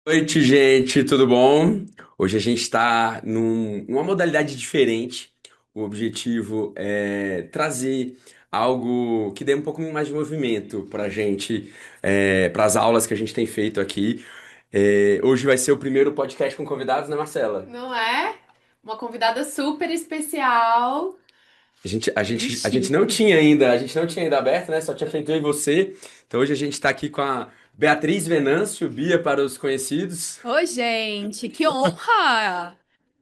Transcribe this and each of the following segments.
Noite, gente, tudo bom? Hoje a gente está numa modalidade diferente. O objetivo é trazer algo que dê um pouco mais de movimento para a gente, para as aulas que a gente tem feito aqui. Hoje vai ser o primeiro podcast com convidados, né, Marcela? Não é? Uma convidada super especial. A gente não tinha ainda, a gente não tinha ainda aberto, né? Só tinha feito eu e você. Então hoje a gente está aqui com a Beatriz Venâncio, Bia para os conhecidos. Oi, gente, que honra!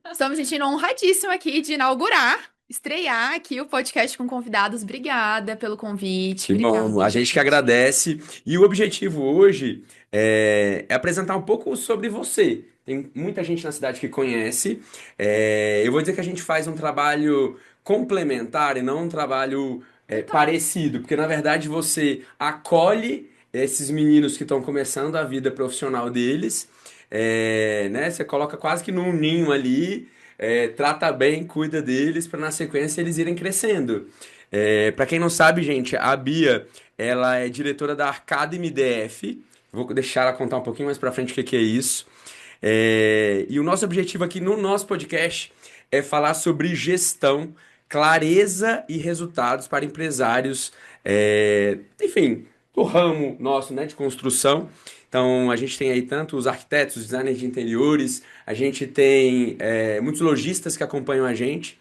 Estamos sentindo honradíssimo aqui de inaugurar, estrear aqui o podcast com convidados. Obrigada pelo convite, Que bom, obrigada, a gente que gente. agradece. E o objetivo hoje é apresentar um pouco sobre você. Tem muita gente na cidade que conhece. Eu vou dizer que a gente faz um trabalho complementar e não um trabalho Total. parecido, porque na verdade você acolhe esses meninos que estão começando a vida profissional deles, né? Você coloca quase que num ninho ali, trata bem, cuida deles, para na sequência eles irem crescendo. Para quem não sabe, gente, a Bia, ela é diretora da Academy DF. Vou deixar ela contar um pouquinho mais pra frente o que que é isso. E o nosso objetivo aqui no nosso podcast é falar sobre gestão, clareza e resultados para empresários, enfim, do ramo nosso, né, de construção. Então, a gente tem aí tanto os arquitetos, os designers de interiores, a gente tem muitos lojistas que acompanham a gente.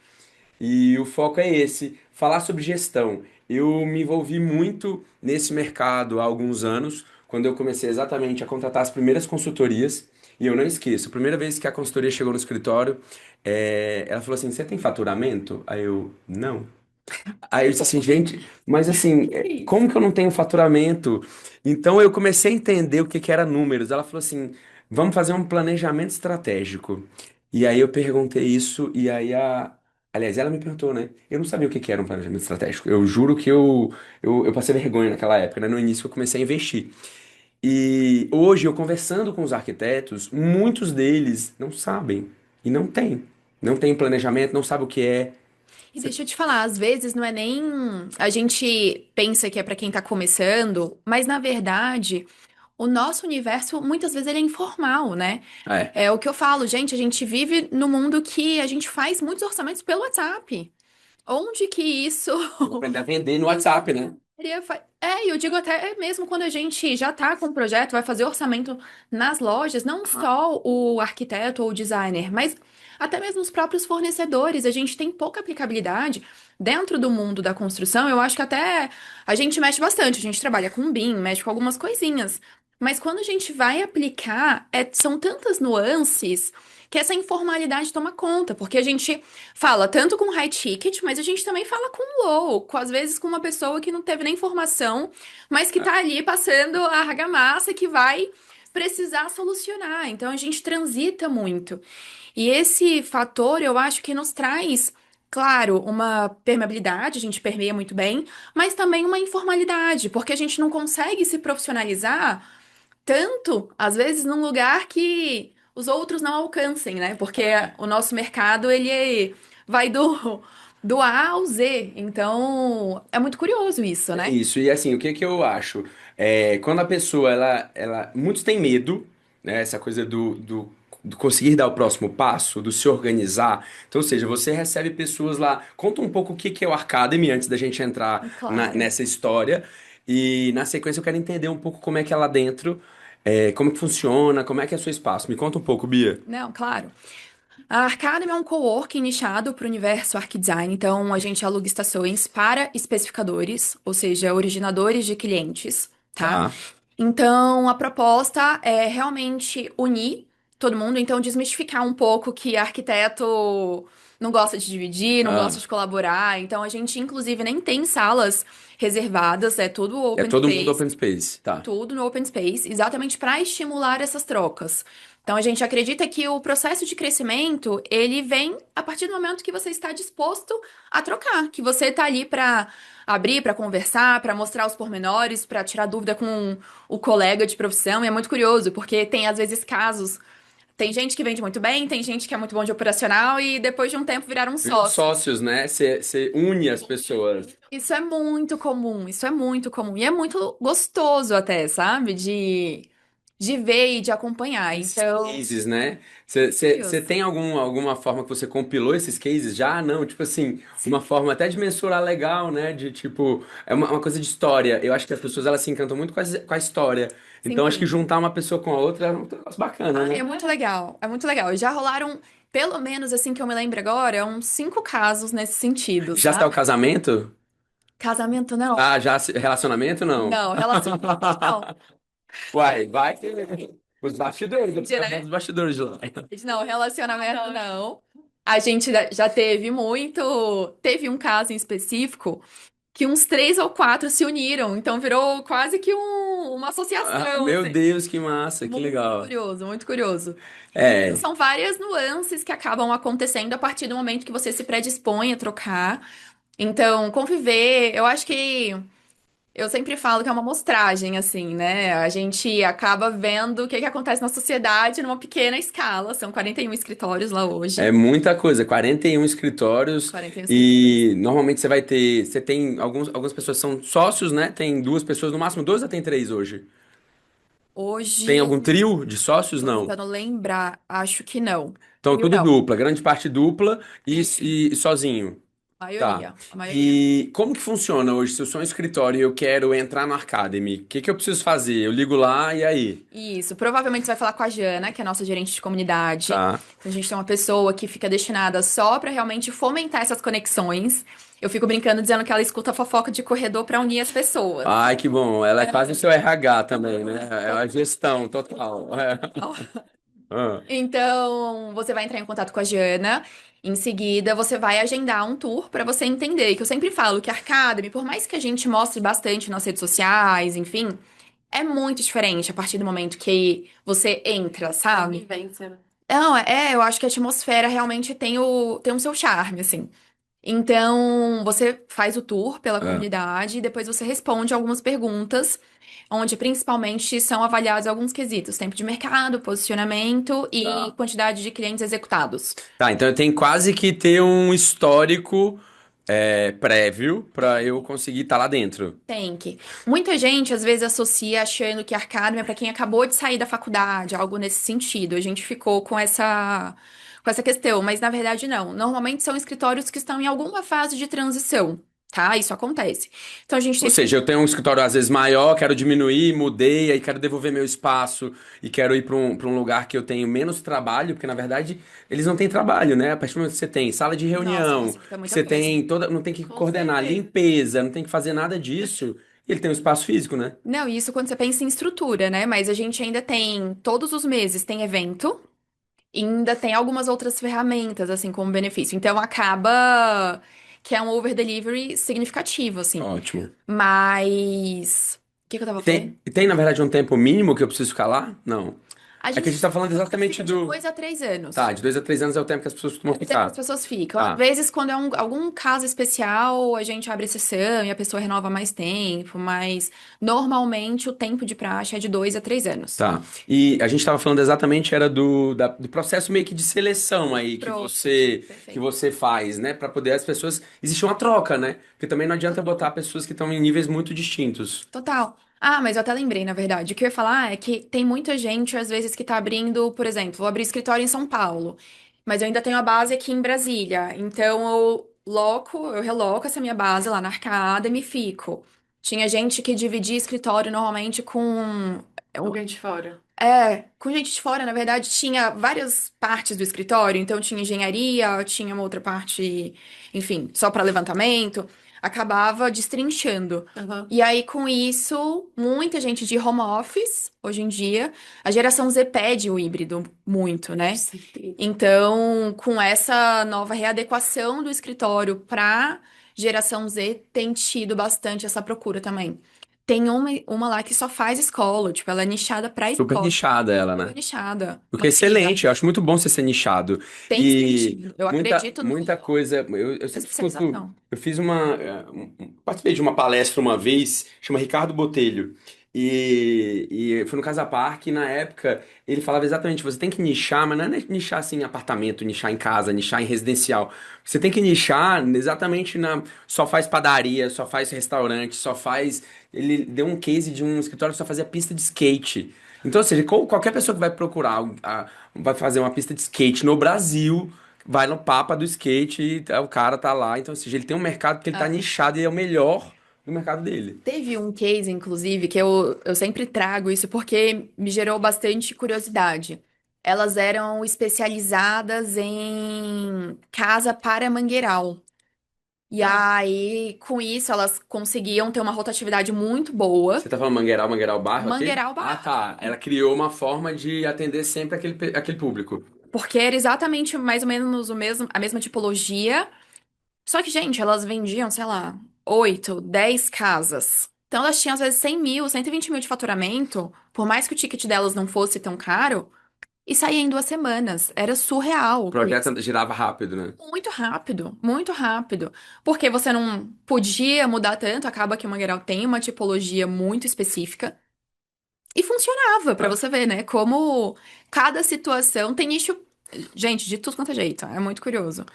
E o foco é esse, falar sobre gestão. Eu me envolvi muito nesse mercado há alguns anos, quando eu comecei exatamente a contratar as primeiras consultorias. E eu não esqueço, a primeira vez que a consultoria chegou no escritório, ela falou assim: Você tem faturamento? Aí eu, não. Aí eu disse assim, gente, mas assim, Que como isso? que eu não tenho faturamento? Então eu comecei a entender o que que era números. Ela falou assim, vamos fazer um planejamento estratégico. E aí eu perguntei isso, e aí Aliás, ela me perguntou, né? Eu não sabia o que que era um planejamento estratégico. Eu juro que eu passei vergonha naquela época, né? No início eu comecei a investir. E hoje, eu conversando com os arquitetos, muitos deles não sabem e não têm. Não tem planejamento, não sabe o que é. E deixa eu te falar, às vezes não é nem. A gente pensa que é pra quem tá começando, mas na verdade, o nosso universo muitas vezes ele é informal, né? É. É o que eu falo, gente, a gente vive no mundo que a gente faz muitos orçamentos pelo WhatsApp. Onde que isso Vou aprender a vender no WhatsApp, né? É, e eu digo até mesmo quando a gente já tá com o projeto, vai fazer orçamento nas lojas, não só o arquiteto ou o designer, mas até mesmo os próprios fornecedores, a gente tem pouca aplicabilidade dentro do mundo da construção. Eu acho que até a gente mexe bastante, a gente trabalha com BIM, mexe com algumas coisinhas. Mas quando a gente vai aplicar, são tantas nuances que essa informalidade toma conta, porque a gente fala tanto com high ticket, mas a gente também fala com low, às vezes com uma pessoa que não teve nem formação, mas que tá ali passando a argamassa que vai precisar solucionar. Então a gente transita muito. E esse fator eu acho que nos traz, claro, uma permeabilidade, a gente permeia muito bem, mas também uma informalidade, porque a gente não consegue se profissionalizar tanto, às vezes, num lugar que os outros não alcancem, né? Porque o nosso mercado, ele vai do A ao Z. Então, é muito curioso isso, É né? isso, e assim, o que que eu acho? Quando a pessoa, muitos têm medo, né? Essa coisa do conseguir dar o próximo passo, do se organizar. Então, ou seja, você recebe pessoas lá. Conta um pouco o que que é o Academy antes da gente entrar Claro. nessa história. E na sequência eu quero entender um pouco como é que é lá dentro, como que funciona, como é que é o seu espaço. Me conta um pouco, Bia. Não, claro. A Arcademy é um coworking nichado para o universo ArcDesign, então a gente aluga estações para especificadores, ou seja, originadores de clientes, tá? Tá. Então a proposta é realmente unir todo mundo, então desmistificar um pouco que arquiteto não gosta de dividir, não gosta Ah, de colaborar, então a gente inclusive nem tem salas reservadas, é tudo é open todo mundo space. open space, tá. Tudo no open space, exatamente para estimular essas trocas. Então a gente acredita que o processo de crescimento, ele vem a partir do momento que você está disposto a trocar, que você está ali para abrir, para conversar, para mostrar os pormenores, para tirar dúvida com o colega de profissão. E é muito curioso, porque tem às vezes casos, tem gente que vende muito bem, tem gente que é muito bom de operacional e depois de um tempo viraram Viram sócios. sócios, né? Você une as pessoas. Isso é muito comum, isso é muito comum. E é muito gostoso até, sabe? de ver e de acompanhar. Esses Então, cases, né? Você curioso. tem alguma forma que você compilou esses cases já? Não, tipo assim, uma forma até de mensurar legal, né? De tipo, é uma coisa de história. Eu acho que as pessoas elas se encantam muito com a história. Se Então acho que encanta. juntar uma pessoa com a outra é um negócio bacana, Ah, é né? muito legal, é muito legal. Já rolaram, pelo menos assim que eu me lembro agora, uns 5 casos nesse sentido, Já está o sabe? casamento? Casamento não. Ah, já relacionamento não. Não, relacionamento não. Uai, vai ter os bastidores, eu Entendi, preciso né? dos bastidores de lá. Não, relacionamento não. A gente já teve muito. Teve um caso em específico que uns 3 ou 4 se uniram, então virou quase que uma Ah, associação, meu assim. Deus, que massa, que Muito legal. curioso, muito curioso. Então, É, são várias nuances que acabam acontecendo a partir do momento que você se predispõe a trocar. Então, conviver, eu acho que eu sempre falo que é uma amostragem, assim, né? A gente acaba vendo o que que acontece na sociedade numa pequena escala. São 41 escritórios lá é hoje. muita coisa, 41 escritórios 41 escritórios. e normalmente você tem algumas pessoas são sócios, né? Tem duas pessoas, no máximo dois ou tem três hoje? Tem Hoje, algum trio de sócios? tô Não. tentando lembrar, acho que não. Então Trio tudo não. dupla, grande parte dupla e sozinho. A Tá. maioria, a maioria. E como que funciona hoje? Se eu sou um escritório e eu quero entrar no Academy, o que que eu preciso fazer? Eu ligo lá e aí? Isso, provavelmente você vai falar com a Jana, que é a nossa gerente de comunidade. Tá. Então, a gente tem uma pessoa que fica destinada só para realmente fomentar essas conexões. Eu fico brincando dizendo que ela escuta fofoca de corredor para unir as pessoas. Ai, que bom. Ela é quase o seu RH também, né? É a gestão total. É. Ah, Então, você vai entrar em contato com a Jana. Em seguida, você vai agendar um tour para você entender. Que eu sempre falo que a Academy, por mais que a gente mostre bastante nas redes sociais, enfim, é muito diferente a partir do momento que você entra, sabe? Vivência, né? Não, eu acho que a atmosfera realmente tem o seu charme, assim. Então, você faz o tour pela ah. comunidade e depois você responde algumas perguntas, onde principalmente são avaliados alguns quesitos: tempo de mercado, posicionamento e Tá. quantidade de clientes executados. Tá, então eu tenho quase que ter um histórico prévio para eu conseguir estar lá dentro. Tem que. Muita gente às vezes associa achando que Arcademy é para quem acabou de sair da faculdade, algo nesse sentido. A gente ficou com essa questão, mas na verdade não. Normalmente são escritórios que estão em alguma fase de transição, tá? Isso acontece. Então a gente Ou tem seja, eu tenho um escritório às vezes maior, quero diminuir, mudei, aí quero devolver meu espaço e quero ir para um lugar que eu tenho menos trabalho, porque na verdade eles não têm trabalho, né? A partir do momento que você tem sala de Nossa, reunião, facilita que muita você coisa. tem toda, não tem que coordenar limpeza, não tem que fazer nada disso, ele tem um espaço físico, né? Não, isso quando você pensa em estrutura, né? Mas a gente ainda tem, todos os meses tem evento, e ainda tem algumas outras ferramentas, assim, como benefício. Então acaba que é um over delivery significativo, assim. Ótimo. Mas. O que que eu tava falando? E tem, na verdade, um tempo mínimo que eu preciso ficar lá? Não. A É que a gente gente tá falando exatamente fica de do. 2 a 3 anos. Tá, de 2 a 3 anos é o tempo que as pessoas costumam É o tempo que as ficar. pessoas ficam. Às Tá. vezes, quando é algum caso especial, a gente abre exceção e a pessoa renova mais tempo, mas normalmente o tempo de praxe é de 2 a 3 anos. Tá. E a gente estava falando exatamente era do processo meio que de seleção aí Pronto. que Perfeito. você faz, né, para poder as pessoas existe uma troca, né? Porque também não adianta botar pessoas que estão em níveis muito distintos. Total. Ah, mas eu até lembrei, na verdade. O que eu ia falar é que tem muita gente, às vezes, que tá abrindo, por exemplo, vou abrir escritório em São Paulo, mas eu ainda tenho a base aqui em Brasília. Então eu reloco essa minha base lá na Arcada e me fico. Tinha gente que dividia escritório normalmente com. Alguém de fora. Com gente de fora, na verdade, tinha várias partes do escritório. Então, tinha engenharia, tinha uma outra parte, enfim, só para levantamento. Acabava destrinchando. Aham. E aí, com isso, muita gente de home office, hoje em dia. A geração Z pede o híbrido muito, né? Sim. Então, com essa nova readequação do escritório para geração Z, tem tido bastante essa procura também. Tem uma lá que só faz escola, tipo, ela é nichada para Super escola. nichada ela, Super né? nichada. Porque Uma é querida. excelente, eu acho muito bom você ser nichado. Tem E sentido. Eu muita, acredito muita coisa. Eu na sempre escuto. especialização. Eu fiz participei de uma palestra uma vez, chama Ricardo Botelho. E fui no Casa Park e na época ele falava exatamente, você tem que nichar, mas não é nichar assim em apartamento, nichar em casa, nichar em residencial. Você tem que nichar exatamente na. Só faz padaria, só faz restaurante, só faz. Ele deu um case de um escritório que só fazia pista de skate. Então, ou seja, qualquer pessoa que vai procurar, vai fazer uma pista de skate no Brasil, vai no Papa do skate e o cara tá lá. Então, ou seja, ele tem um mercado que ele tá Ah, nichado e é o melhor do mercado dele. teve um case, inclusive, que eu sempre trago isso porque me gerou bastante curiosidade. Elas eram especializadas em casa para mangueiral. E aí, com isso, elas conseguiam ter uma rotatividade muito boa. Você tá falando Mangueiral, Mangueiral Bairro aqui? Mangueiral Ah, Bar. tá. Ela criou uma forma de atender sempre aquele público. Porque era exatamente mais ou menos a mesma tipologia. Só que, gente, elas vendiam, sei lá, 8, 10 casas. Então elas tinham, às vezes, 100 mil, 120 mil de faturamento, por mais que o ticket delas não fosse tão caro, e saía em 2 semanas. Era O surreal. projeto girava rápido, né? Muito rápido, muito rápido. Porque você não podia mudar tanto, acaba que o Mangueiral tem uma tipologia muito específica. E funcionava, pra você ver, né? Como cada situação tem nicho. Gente, de tudo quanto é jeito. É muito curioso.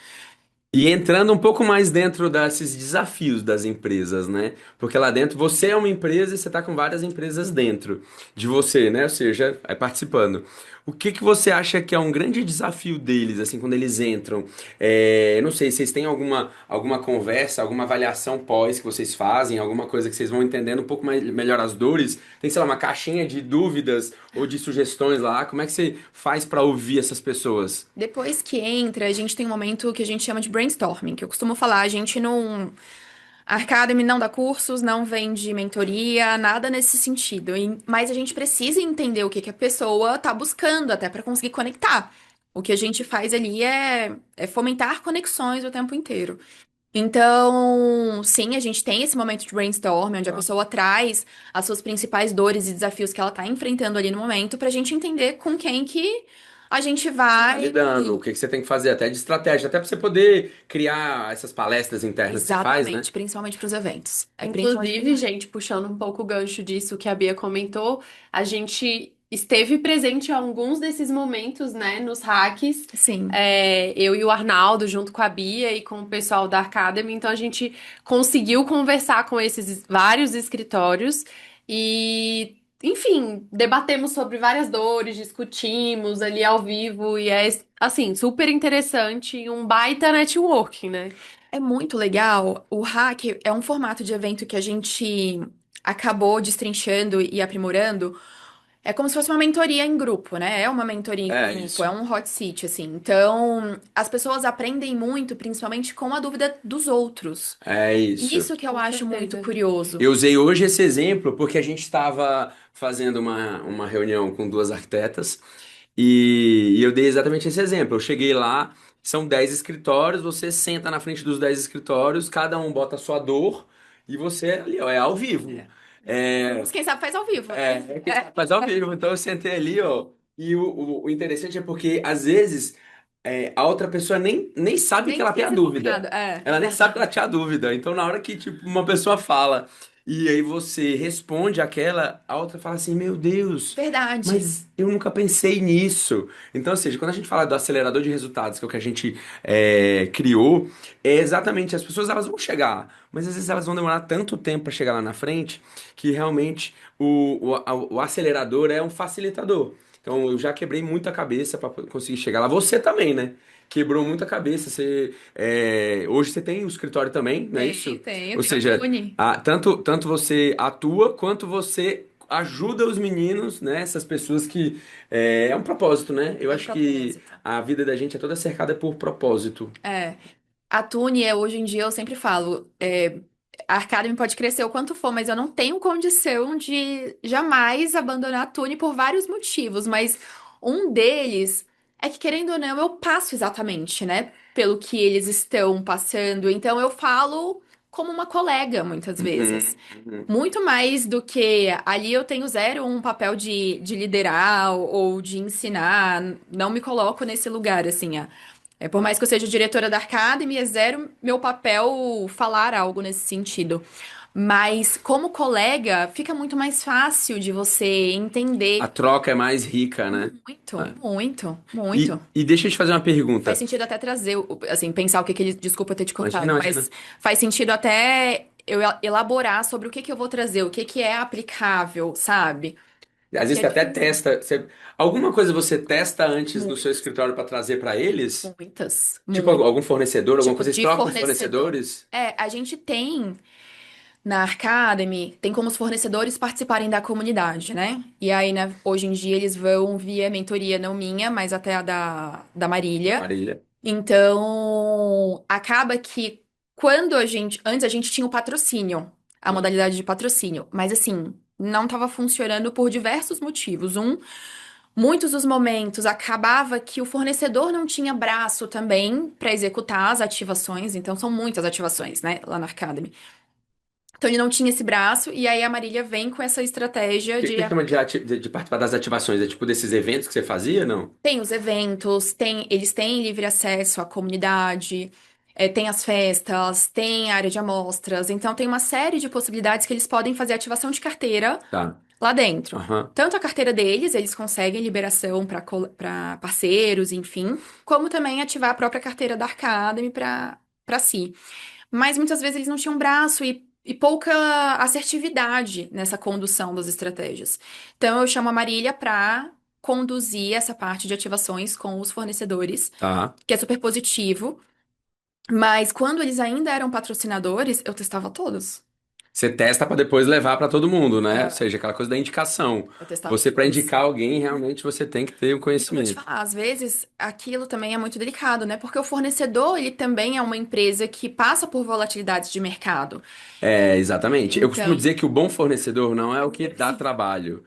E entrando um pouco mais dentro desses desafios das empresas, né? Porque lá dentro você é uma empresa e você está com várias empresas dentro de você, né? Ou seja, participando. O que que você acha que é um grande desafio deles, assim, quando eles entram? Não sei, vocês têm alguma conversa, alguma avaliação pós que vocês fazem, alguma coisa que vocês vão entendendo um pouco mais, melhor as dores? Tem, sei lá, uma caixinha de dúvidas ou de sugestões lá? Como é que você faz para ouvir essas pessoas? Depois que entra, a gente tem um momento que a gente chama de brainstorming, que eu costumo falar, a gente não. A Academy não dá cursos, não vende mentoria, nada nesse sentido. Mas a gente precisa entender o que que a pessoa tá buscando, até para conseguir conectar. O que a gente faz ali é fomentar conexões o tempo inteiro. Então, sim, a gente tem esse momento de brainstorming, onde a pessoa traz as suas principais dores e desafios que ela tá enfrentando ali no momento, pra gente entender com quem que a gente Tá vai. lidando, o que que você tem que fazer, até de estratégia, até para você poder criar essas palestras internas que você faz, né? Exatamente, principalmente pros eventos. É principalmente Inclusive, gente, puxando um pouco o gancho disso que a Bia comentou, a gente esteve presente em alguns desses momentos, né, nos hacks. sim. Eu e o Arnaldo, junto com a Bia e com o pessoal da Academy, então a gente conseguiu conversar com esses vários escritórios e, enfim, debatemos sobre várias dores, discutimos ali ao vivo e é, assim, super interessante e um baita networking, né? É muito legal. O hack é um formato de evento que a gente acabou destrinchando e aprimorando. É como se fosse uma mentoria em grupo, né? É uma mentoria em É grupo, isso. é um hot seat, assim. Então, as pessoas aprendem muito, principalmente com a dúvida dos outros. É isso. Isso que eu Com acho muito certeza. curioso. Eu usei hoje esse exemplo porque a gente estava fazendo uma reunião com duas arquitetas e eu dei exatamente esse exemplo. Eu cheguei lá, são 10 escritórios, você senta na frente dos 10 escritórios, cada um bota a sua dor e você ali, ó, é ao vivo. É. É, Mas quem sabe faz ao vivo, né? mas ao vivo. Então eu sentei ali, ó. E o interessante é porque, às vezes, a outra pessoa nem sabe que Nem ela tem a pensa focado. dúvida. É, Ela nem sabe que ela tinha a dúvida. Então, na hora que, tipo, uma pessoa fala e aí você responde aquela, a outra fala assim: Meu Deus, verdade. mas eu nunca pensei nisso. Então, ou seja, quando a gente fala do acelerador de resultados, que é o que a gente criou, é exatamente as pessoas elas vão chegar, mas às vezes elas vão demorar tanto tempo para chegar lá na frente que realmente o acelerador é um facilitador. Então eu já quebrei muita cabeça para conseguir chegar lá. Você também, né? Quebrou muita cabeça. Hoje você tem o escritório também, não é Tenho, isso? tenho, Ou tenho seja, Tune. tanto você atua quanto você ajuda os meninos, né? Essas pessoas que é um propósito, né? Eu É o acho que propósito. a vida da gente é toda cercada por propósito. É. A Tune, hoje em dia, eu sempre falo, a Academy pode crescer o quanto for, mas eu não tenho condição de jamais abandonar a Tune por vários motivos, mas um deles é que, querendo ou não, eu passo exatamente, né, pelo que eles estão passando, então eu falo como uma colega, muitas Uhum, vezes. uhum. Muito mais do que ali eu tenho zero um papel de liderar ou de ensinar, não me coloco nesse lugar, assim, por mais que eu seja diretora da Academy, é zero meu papel falar algo nesse sentido. Mas como colega, fica muito mais fácil de você A entender troca é mais rica, né? muito, É. muito, muito. E deixa eu te fazer uma Faz pergunta. sentido até trazer, assim, pensar o que que ele. Desculpa ter te Imagina, cortado, imagina. mas faz sentido até eu elaborar sobre o que que eu vou trazer, o que que é aplicável, sabe? Às vezes Que é você até difícil. testa. Alguma coisa você testa antes no seu Muitas, escritório para trazer para eles? muitas, Tipo muitas. algum fornecedor, alguma Tipo, coisa, vocês de trocam os fornecedor. fornecedores? É, a gente tem na Arcademy, tem como os fornecedores participarem da comunidade, né? E aí, né, hoje em dia, eles vão via mentoria, não minha, mas até a da Marília. Marília. Então, acaba que quando a gente. Antes a gente tinha o patrocínio, a modalidade de patrocínio, mas assim, não estava funcionando por diversos motivos. Muitos dos momentos acabava que o fornecedor não tinha braço também para executar as ativações, então são muitas ativações, né, lá na Academy. Então ele não tinha esse braço, e aí a Marília vem com essa estratégia O que de. que chama de participar das ativações? É tipo desses eventos que você fazia, não? Tem os eventos, eles têm livre acesso à comunidade, tem as festas, tem a área de amostras, então tem uma série de possibilidades que eles podem fazer ativação de carteira Tá. lá dentro. Aham. Tanto a carteira deles, eles conseguem liberação para parceiros, enfim, como também ativar a própria carteira da Arcademy para si. Mas muitas vezes eles não tinham braço e pouca assertividade nessa condução das estratégias. Então eu chamo a Marília para conduzir essa parte de ativações com os fornecedores, Tá. que é super positivo. Mas quando eles ainda eram patrocinadores, eu testava todos. Você testa para depois levar para todo mundo, né? Ou É, seja, aquela coisa da indicação. eu testava Você, para todos. indicar alguém, realmente você tem que ter o E eu vou te conhecimento. falar, às vezes aquilo também é muito delicado, né? Porque o fornecedor, ele também é uma empresa que passa por volatilidades de mercado. É, exatamente. Eu costumo Então, dizer que o bom fornecedor não é é o o que dá imprevisível. trabalho.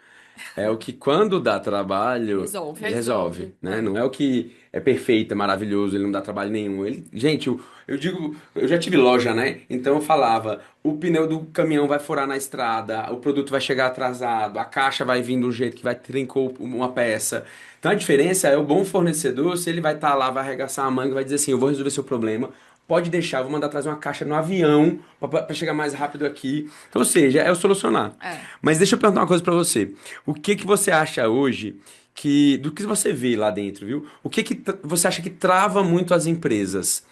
É o que, quando dá trabalho, Resolve. resolve, Resolve. né? É. Não é o que é perfeito, é maravilhoso, ele não dá trabalho nenhum. Gente, eu digo, eu já tive loja, né? Então eu falava, o pneu do caminhão vai furar na estrada, o produto vai chegar atrasado, a caixa vai vir do jeito que vai trincou uma peça. Então a diferença é o bom fornecedor, se ele vai estar lá, vai arregaçar a manga, vai dizer assim, eu vou resolver seu problema. Pode deixar, eu vou mandar trazer uma caixa no avião para chegar mais rápido aqui. Então, ou seja, é o solucionar. É. Mas deixa eu perguntar uma coisa pra você. O que que você acha hoje que do que você vê lá dentro, viu? O que que você acha que trava muito as empresas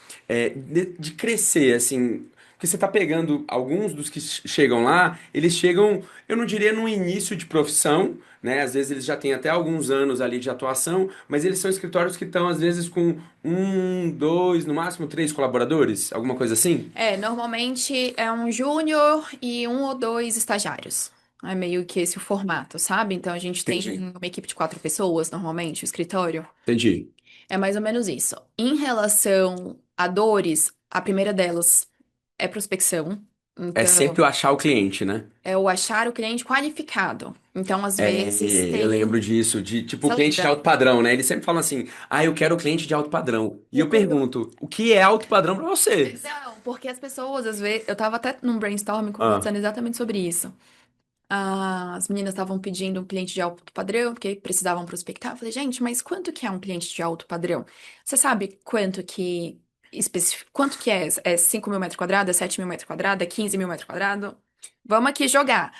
de crescer assim? Porque você está pegando alguns dos que chegam lá, eles chegam, eu não diria no início de profissão, né? Às vezes eles já têm até alguns anos ali de atuação, mas eles são escritórios que estão às vezes com um, dois, no máximo três colaboradores, alguma coisa assim? Normalmente é um júnior e um ou dois estagiários. É meio que esse o formato, sabe? Então a gente tem Entendi. uma equipe de 4 pessoas, normalmente, o escritório. Entendi. É mais ou menos isso. Em relação a dores, a primeira delas é prospecção. É Então, sempre o achar o cliente, né? é o achar o cliente qualificado. Então, às vezes, É, eu tem lembro disso, de tipo o essa cliente de lida. alto padrão, né? Eles sempre falam assim: ah, eu quero o cliente de alto padrão. E eu pergunto: o que é alto padrão pra você? Não, porque as pessoas, às vezes, eu tava até num brainstorming Ah, conversando exatamente sobre isso. As meninas estavam pedindo um cliente de alto padrão, porque precisavam prospectar. Eu falei, gente, mas quanto que é um cliente de alto padrão? Você sabe quanto que é? É 5 mil metros quadrados? É 7 mil metros quadrados? É 15 mil metros quadrados? Vamos aqui jogar.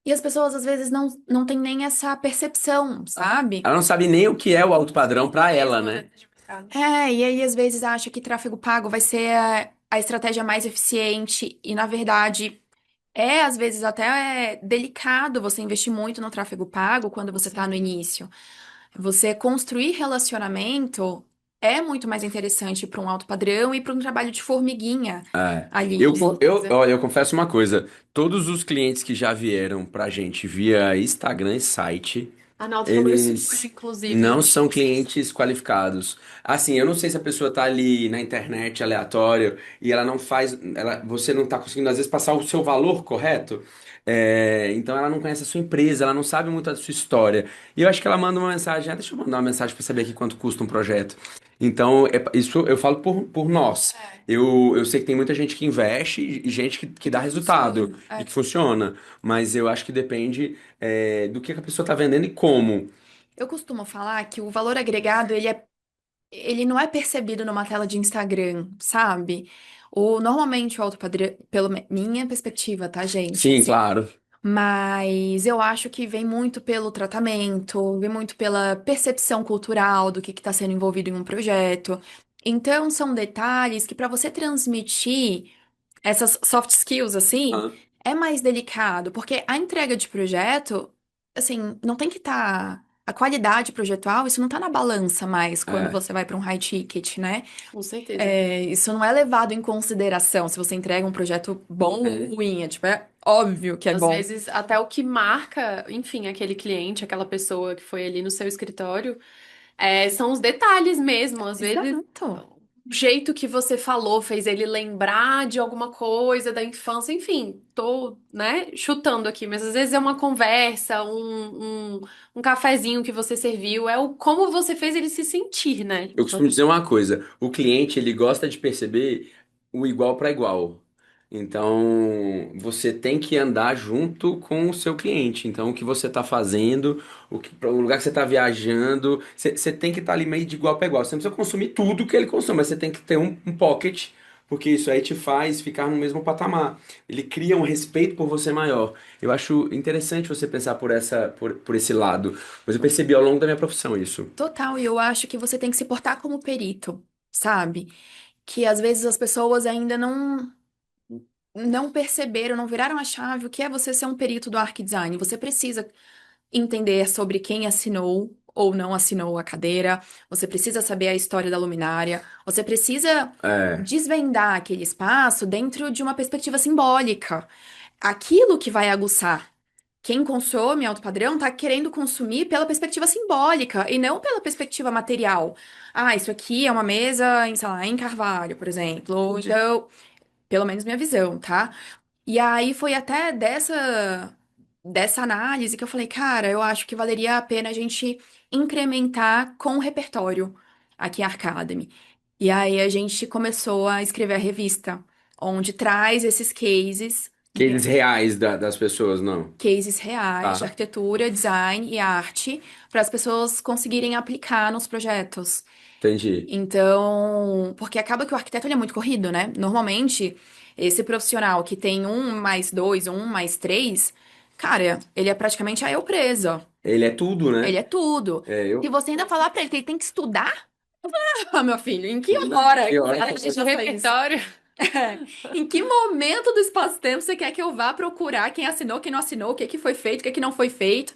E as pessoas, às vezes, não têm nem essa percepção, sabe? ela não sabe nem o que é o alto padrão Isso pra ela, mesmo, né? né? De mercado. E aí, às vezes, acha que tráfego pago vai ser a estratégia mais eficiente, e, na verdade, às vezes, até delicado você investir muito no tráfego pago quando você está no Sim. início. Você construir relacionamento é muito mais interessante para um alto padrão e para um trabalho de formiguinha É. ali, pesquisa. Olha, eu confesso uma coisa: todos os clientes que já vieram pra gente via Instagram e site. A Naldo falou isso hoje, Eles inclusive. não são clientes qualificados. Assim, eu não sei se a pessoa está ali na internet aleatório e ela não faz, você não está conseguindo às vezes passar o seu valor correto. Então ela não conhece a sua empresa, ela não sabe muito da sua história. E eu acho que ela manda uma mensagem, deixa eu mandar uma mensagem para saber aqui quanto custa um projeto. Então, isso eu falo por nós. É, Eu sei que tem muita gente que investe e gente que e dá que resultado funciona. e que funciona. Mas eu acho que depende, do que a pessoa está vendendo e como. Eu costumo falar que o valor agregado, ele não é percebido numa tela de Instagram, sabe? Normalmente o alto padrão, pela minha perspectiva, tá, gente? Sim, Assim, claro. mas eu acho que vem muito pelo tratamento, vem muito pela percepção cultural do que está sendo envolvido em um projeto. Então, são detalhes que, para você transmitir essas soft skills, assim, Aham. é mais delicado, porque a entrega de projeto, assim, não tem que estar. A qualidade projetual, isso não tá na balança mais quando É. você vai para um high ticket, né? Com certeza. Isso não é levado em consideração se você entrega um projeto bom ou Uhum. ruim. É, tipo, é óbvio que é Às bom. vezes, até o que marca, enfim, aquele cliente, aquela pessoa que foi ali no seu escritório, são os detalhes mesmo. Às vezes, Exato. o jeito que você falou fez ele lembrar de alguma coisa da infância. Enfim, tô, né, chutando aqui, mas às vezes é uma conversa, um cafezinho que você serviu, é o como você fez ele se sentir, né? Eu costumo dizer uma coisa, o cliente ele gosta de perceber o igual para igual. Então, você tem que andar junto com o seu cliente. Então, o que você está fazendo, o lugar que você está viajando, você tem que estar ali meio de igual para igual. Você não precisa consumir tudo que ele consome, mas você tem que ter um pocket, porque isso aí te faz ficar no mesmo patamar. Ele cria um respeito por você maior. Eu acho interessante você pensar por esse lado, mas eu percebi ao longo da minha profissão isso. Total, e eu acho que você tem que se portar como perito, sabe? Que às vezes as pessoas ainda não perceberam, não viraram a chave o que é você ser um perito do arquidesign. Você precisa entender sobre quem assinou ou não assinou a cadeira, você precisa saber a história da luminária, você precisa É. desvendar aquele espaço dentro de uma perspectiva simbólica. Aquilo que vai aguçar. Quem consome alto padrão está querendo consumir pela perspectiva simbólica e não pela perspectiva material. Ah, isso aqui é uma mesa em, sei lá, em carvalho, por exemplo. Ou então, pelo menos minha visão, tá? E aí foi até dessa análise que eu falei, cara, eu acho que valeria a pena a gente incrementar com o repertório aqui a Academy. E aí a gente começou a escrever a revista, onde traz esses cases, Cases reais das pessoas, não. cases reais de Tá, arquitetura, design e arte, para as pessoas conseguirem aplicar nos projetos. entendi. Então, porque acaba que o arquiteto ele é muito corrido, né? Normalmente, esse profissional que tem um mais dois, um mais três, cara, ele é praticamente a eu presa. Ele é tudo, Ele né? é tudo. É, Se eu. você ainda falar pra ele que ele tem que estudar, ah, meu filho, em que hora Que que hora a que gente você. O já fez? repertório. Em que momento do espaço-tempo você quer que eu vá procurar quem assinou, quem não assinou, o que que foi feito, o que que não foi feito?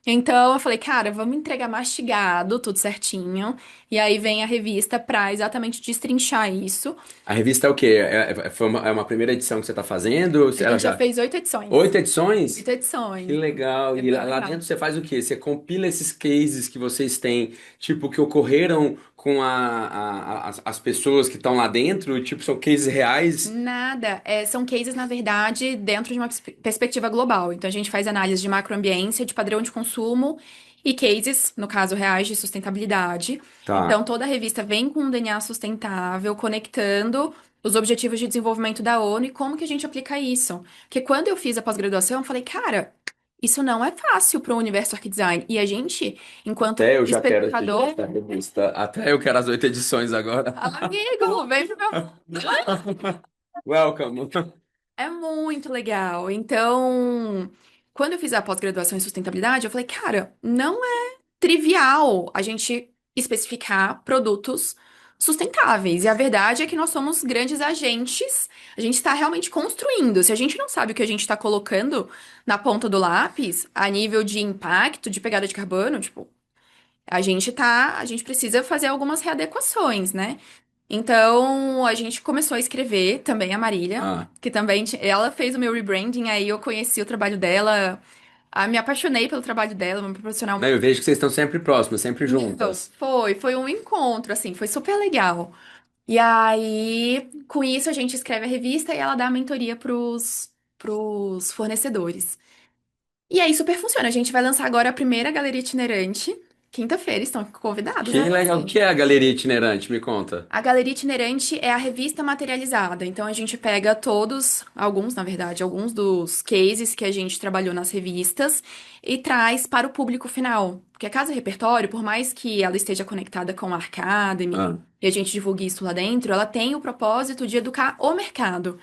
Então eu falei, cara, vamos entregar mastigado, tudo certinho. E aí vem a revista pra exatamente destrinchar isso. A revista é o quê? É uma primeira edição que você está fazendo? A Ela gente já já. fez 8 edições. 8 edições? 8 edições. Que legal. É E bem lá legal. dentro você faz o quê? Você compila esses cases que vocês têm, tipo, que ocorreram com as pessoas que estão lá dentro? Tipo, são cases reais? Nada. São cases, na verdade, dentro de uma perspectiva global. Então, a gente faz análise de macroambiência, de padrão de consumo e cases, no caso, reais de sustentabilidade. Então, Tá. toda a revista vem com um DNA sustentável, conectando os Objetivos de Desenvolvimento da ONU e como que a gente aplica isso. Porque quando eu fiz a pós-graduação, eu falei, cara, isso não é fácil para o universo arquidesign. E a gente, enquanto Até eu já quero espectador, essa revista. Até eu quero as 8 edições agora. amigo, vem pro meu. Welcome. É muito legal. Então, quando eu fiz a pós-graduação em sustentabilidade, eu falei, cara, não é trivial a gente especificar produtos sustentáveis. E a verdade é que nós somos grandes agentes, a gente está realmente construindo. Se a gente não sabe o que a gente está colocando na ponta do lápis, a nível de impacto, de pegada de carbono, tipo, a gente precisa fazer algumas readequações, né? Então, a gente começou a escrever também a Marília, Ah. que também ela fez o meu rebranding, aí eu conheci o trabalho dela, me apaixonei pelo trabalho dela, uma profissional. Não, eu vejo que vocês estão sempre próximas, sempre Então, juntas. foi um encontro, assim, foi super legal. E aí, com isso, a gente escreve a revista e ela dá a mentoria pros fornecedores. E aí, super funciona. A gente vai lançar agora a primeira galeria itinerante. Quinta-feira estão convidados, Que né? legal. O Sim. que é a galeria itinerante? Me conta. A galeria itinerante é a revista materializada. Então a gente pega todos, alguns, na verdade, alguns dos cases que a gente trabalhou nas revistas e traz para o público final. Porque a Casa Repertório, por mais que ela esteja conectada com a Academy Ah, e a gente divulgue isso lá dentro, ela tem o propósito de educar o mercado.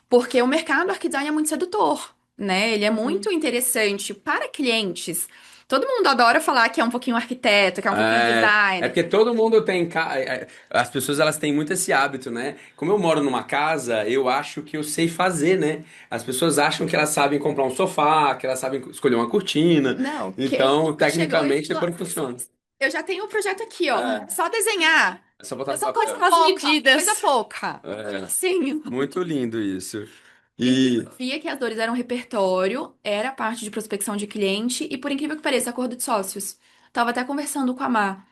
Porque o mercado arquidesign é muito sedutor, né? Ele é Uhum. muito interessante para clientes. Todo mundo adora falar que é um pouquinho arquiteto, que é um pouquinho é designer. porque todo mundo tem. As pessoas elas têm muito esse hábito, né? Como eu moro numa casa, eu acho que eu sei fazer, né? As pessoas acham que elas sabem comprar um sofá, que elas sabem escolher uma cortina. Não, quem Então, chegou e tecnicamente, falou, depois não funciona. eu já tenho o projeto aqui, ó. É, Só desenhar. é só botar É no só coisa papel. Com as pouca, coisa medidas. pouca. É, Sim. muito lindo isso. E a gente E. via que as dores eram repertório, era parte de prospecção de cliente, e por incrível que pareça, acordo de sócios. Tava até conversando com a Mar.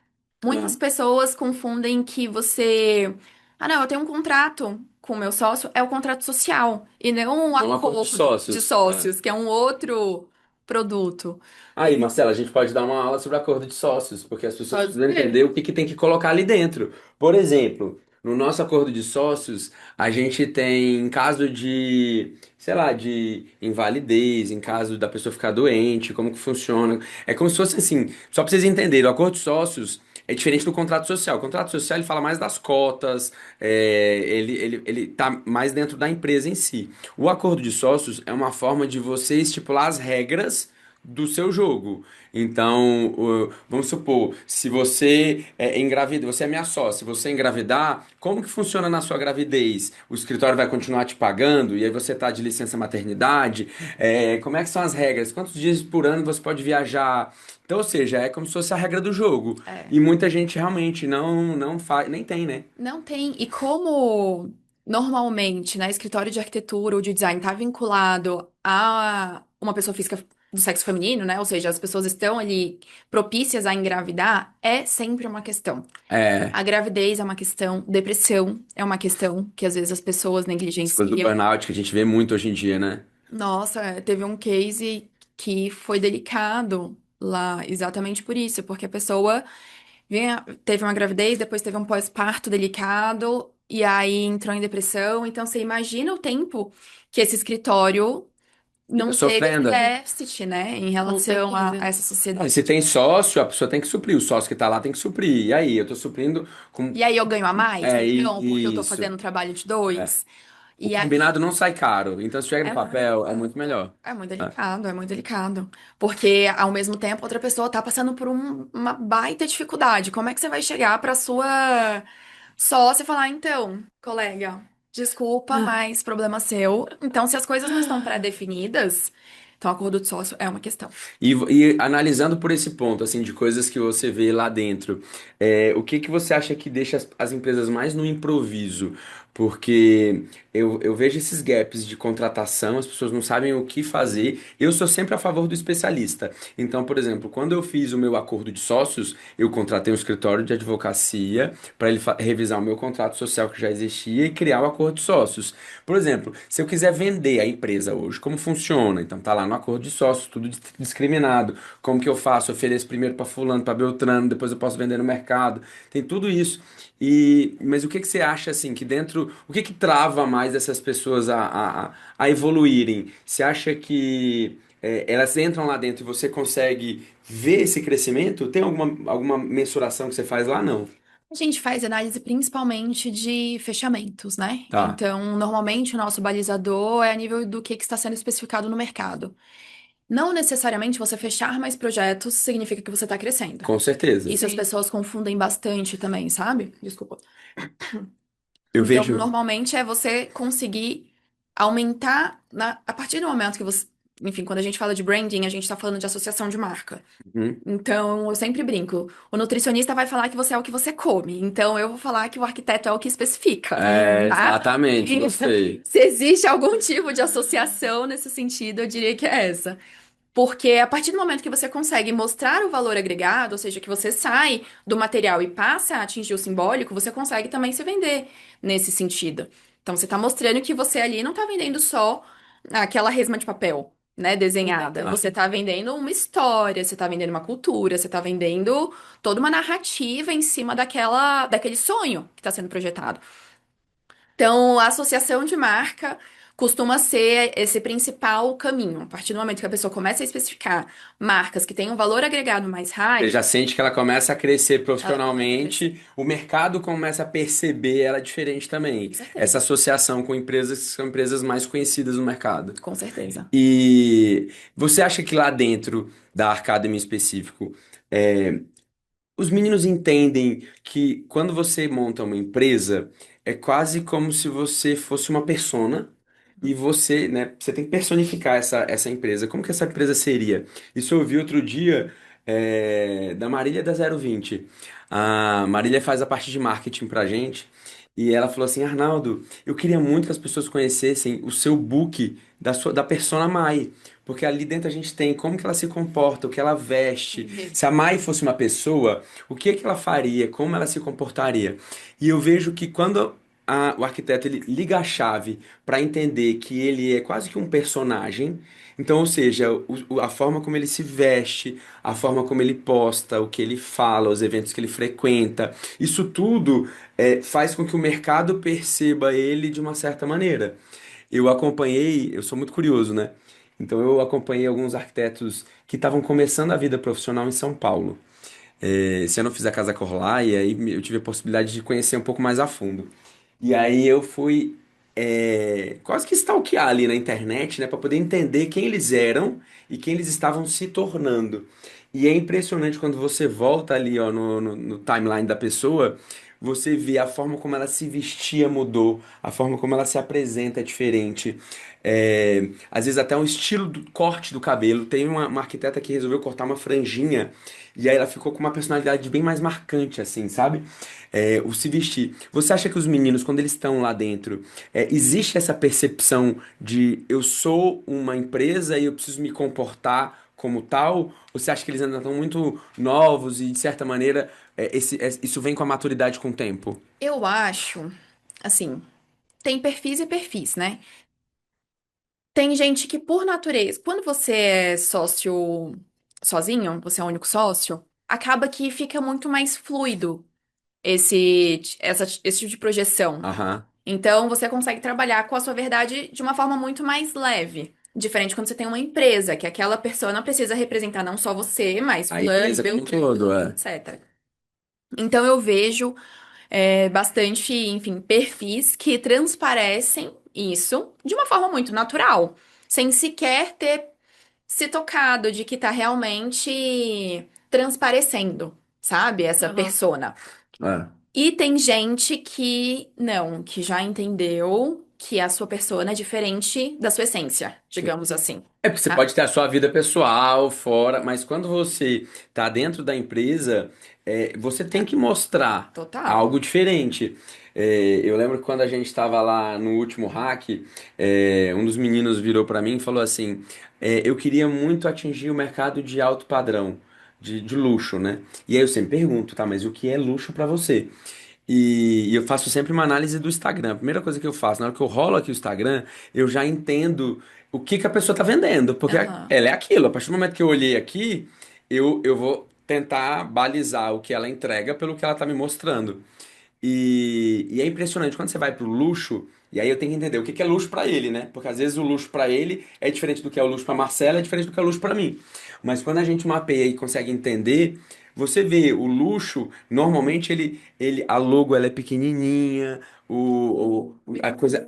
Muitas Ah, pessoas confundem que você. Ah, não, eu tenho um contrato com o meu sócio, é o contrato social, e não um é um acordo de acordo de sócios. É. sócios, que é um outro produto. Aí, Marcela, a gente pode dar uma aula sobre acordo de sócios, porque as pessoas Pode precisam ser. entender o que que tem que colocar ali dentro. Por exemplo, no nosso acordo de sócios, a gente tem, em caso de, sei lá, de invalidez, em caso da pessoa ficar doente, como que funciona. É como se fosse assim, só pra vocês entenderem, o acordo de sócios é diferente do contrato social. O contrato social ele fala mais das cotas, ele tá mais dentro da empresa em si. O acordo de sócios é uma forma de você estipular as regras do seu jogo. Então, vamos supor, se você engravida, você é minha sócia, se você engravidar, como que funciona na sua gravidez? O escritório vai continuar te pagando e aí você tá de licença maternidade? Como é que são as regras? Quantos dias por ano você pode viajar? Então, ou seja, é como se fosse a regra do jogo. É. E muita gente realmente não faz, nem tem, né? Não tem. E como normalmente, né, escritório de arquitetura ou de design está vinculado a uma pessoa física do sexo feminino, né? Ou seja, as pessoas estão ali propícias a engravidar, é sempre uma questão. É, A gravidez é uma questão, depressão é uma questão que às vezes as pessoas essa coisa do negligenciam. burnout que a gente vê muito hoje em dia, né? Nossa, teve um case que foi delicado lá, exatamente por isso, porque a pessoa teve uma gravidez, depois teve um pós-parto delicado, e aí entrou em depressão. Então, você imagina o tempo que esse escritório Fica não teve esse sofrendo. déficit, né, em Com relação a certeza. essa Ah, e sociedade. se tem sócio, a pessoa tem que suprir. O sócio que tá lá tem que suprir. E aí, eu tô suprindo com. E aí eu ganho a mais, então, porque eu tô Isso. fazendo um trabalho de É. dois. O E aí combinado não sai caro. Então, se chega no é papel, é muito melhor. muito É. delicado, é muito delicado. Porque, ao mesmo tempo, outra pessoa tá passando por uma baita dificuldade. Como é que você vai chegar pra sua sócia e falar, então, colega, desculpa, mas problema seu. Então, se as coisas não estão pré-definidas, então acordo de sócio é uma questão. E analisando por esse ponto, assim, de coisas que você vê lá dentro, o que que você acha que deixa as empresas mais no improviso? Porque eu vejo esses gaps de contratação, as pessoas não sabem o que fazer. Eu sou sempre a favor do especialista. Então, por exemplo, quando eu fiz o meu acordo de sócios, eu contratei um escritório de advocacia para ele revisar o meu contrato social que já existia e criar o acordo de sócios. Por exemplo, se eu quiser vender a empresa hoje, como funciona? Então tá lá no acordo de sócios, tudo discriminado. Como que eu faço? Eu ofereço primeiro para fulano, para Beltrano, depois eu posso vender no mercado. Tem tudo isso. Mas o que que você acha assim que dentro, o que que trava mais essas pessoas a evoluírem? Você acha que elas entram lá dentro e você consegue ver esse crescimento? Tem alguma mensuração que você faz lá? Não. A gente faz análise principalmente de fechamentos, né? Tá, Então, normalmente o nosso balizador é a nível do que está sendo especificado no mercado. Não necessariamente você fechar mais projetos significa que você está crescendo. com certeza. Isso as Sim. pessoas confundem bastante também, sabe? Desculpa. Eu Então, vejo. normalmente é você conseguir aumentar a partir do momento que você. Enfim, quando a gente fala de branding, a gente está falando de associação de marca. Uhum. Então, eu sempre brinco. O nutricionista vai falar que você é o que você come. Então, eu vou falar que o arquiteto é o que especifica, Uhum. tá? Exatamente, Então, gostei. se existe algum tipo de associação nesse sentido, eu diria que é essa. Porque a partir do momento que você consegue mostrar o valor agregado, ou seja, que você sai do material e passa a atingir o simbólico, você consegue também se vender nesse sentido. Então, você está mostrando que você ali não está vendendo só aquela resma de papel. né, desenhada. Ah, Você tá vendendo uma história, você tá vendendo uma cultura, você tá vendendo toda uma narrativa em cima daquele sonho que está sendo projetado. Então, a associação de marca costuma ser esse principal caminho. A partir do momento que a pessoa começa a especificar marcas que têm um valor agregado mais você high, já sente que ela começa a crescer ela começa a crescer. profissionalmente, o mercado começa a perceber ela diferente também. Com Essa certeza. associação com empresas que são empresas mais conhecidas no mercado. Com certeza. E você acha que lá dentro da Academy em específico, é, os meninos entendem que quando você monta uma empresa, é quase como se você fosse uma persona e você, né, você tem que personificar essa empresa. Como que essa empresa seria? Isso eu vi outro dia, da Marília da 020. A Marília faz a parte de marketing pra gente e ela falou assim: Arnaldo, eu queria muito que as pessoas conhecessem o seu book da persona Mai. Porque ali dentro a gente tem como que ela se comporta, o que ela veste. Uhum. Se a Mai fosse uma pessoa, o que que ela faria, como ela se comportaria. E eu vejo que quando o arquiteto ele liga a chave para entender que ele é quase que um personagem, então, ou seja, a forma como ele se veste, a forma como ele posta, o que ele fala, os eventos que ele frequenta, isso tudo faz com que o mercado perceba ele de uma certa maneira. Eu acompanhei, eu sou muito curioso, né? Então eu acompanhei alguns arquitetos que estavam começando a vida profissional em São Paulo. Esse ano eu fiz a Casa Corlá e aí eu tive a possibilidade de conhecer um pouco mais a fundo. E aí eu fui quase que stalkear ali na internet, né, para poder entender quem eles eram e quem eles estavam se tornando. E é impressionante quando você volta ali, ó, no timeline da pessoa, você vê a forma como ela se vestia mudou, a forma como ela se apresenta é diferente. Às vezes até um estilo do corte do cabelo. Tem uma arquiteta que resolveu cortar uma franjinha e aí ela ficou com uma personalidade bem mais marcante, assim, sabe? O se vestir. Você acha que os meninos, quando eles estão lá dentro, existe essa percepção de eu sou uma empresa e eu preciso me comportar como tal? Ou você acha que eles ainda estão muito novos e, de certa maneira, isso vem com a maturidade com o tempo? Eu acho, assim, tem perfis e perfis, né? Tem gente que, por natureza, quando você é sócio sozinho, você é o único sócio, acaba que fica muito mais fluido esse tipo de projeção. Aham. Então, você consegue trabalhar com a sua verdade de uma forma muito mais leve. Diferente quando você tem uma empresa, que aquela pessoa precisa representar não só você, mas A fulano, empresa como um todo, beltrano, etc. Então, eu vejo bastante, enfim, perfis que transparecem isso de uma forma muito natural, sem sequer ter se tocado de que tá realmente transparecendo, sabe? Essa Aham. persona. É. E tem gente que não, que já entendeu que a sua persona é diferente da sua essência, digamos assim. É porque você Tá? pode ter a sua vida pessoal fora, mas quando você tá dentro da empresa, você tem que mostrar Total. algo diferente. Eu lembro que quando a gente estava lá no último hack, um dos meninos virou para mim e falou assim: eu queria muito atingir o mercado de alto padrão, de luxo, né? E aí eu sempre pergunto, tá, mas o que é luxo para você? E eu faço sempre uma análise do Instagram. A primeira coisa que eu faço, na hora que eu rolo aqui o Instagram, eu já entendo o que que a pessoa tá vendendo, porque Aham. ela é aquilo. A partir do momento que eu olhei aqui, eu vou tentar balizar o que ela entrega pelo que ela tá me mostrando. E é impressionante, quando você vai pro luxo, e aí eu tenho que entender o que que é luxo pra ele, né? Porque às vezes o luxo pra ele é diferente do que é o luxo pra Marcela, é diferente do que é o luxo pra mim. Mas quando a gente mapeia e consegue entender, você vê o luxo, normalmente a logo ela é pequenininha,